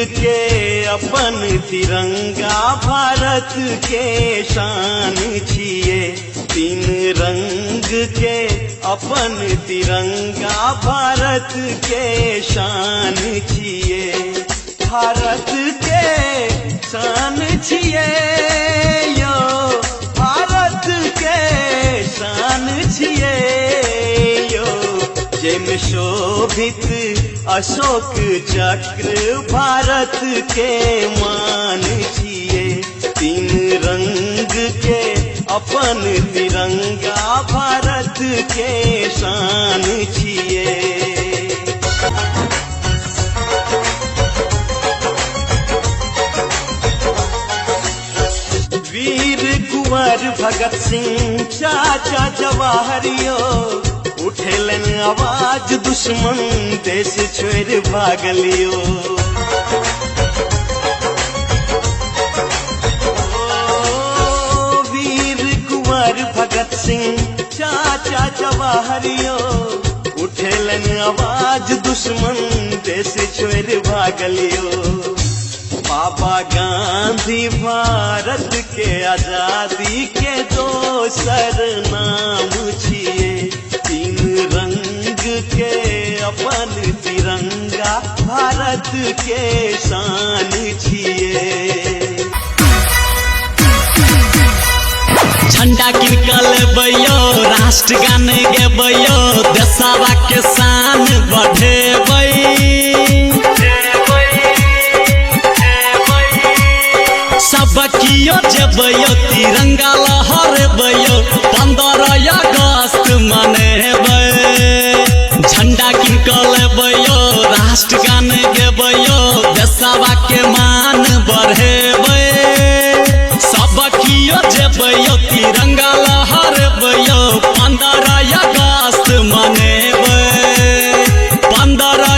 के अपन तिरंगा भारत के शान छिए। तीन रंग के अपन तिरंगा भारत के शान छिए। भारत के शान छिए यो, भारत के शान छिए यो। जेम शोभित अशोक चक्र भारत के मान छिए। तीन रंग के अपन तिरंगा भारत के शान छिए। वीर कुंवर भगत सिंह चाचा जवाहरियो उठेलन आवाज दुश्मन देश छोड़ भागलियो। वीर कुंवर भगत सिंह चाचा जवाहरियो उठेलन आवाज दुश्मन देश छोड़ भागलियो। बाबा गांधी भारत के आजादी के दोसर नाम छिए। तीन रंग के अपन तिरंगा भारत के शान छिए। झंडा किनकल बैयो, राष्ट्रगान गेबैयो, देशवा के शान बढ़ेबै। सब कियो जेबैयो, तिरंगा लहरेबैयो, 15 अगस्त मनेबै। झंडा किनकल बैयो, राष्ट्रगान गेबैयो, देशवा के मान बढ़ेबै। सब कियो जेबैयो, तिरंगा लहरेबैयो, 15 अगस्त मनेबै। 15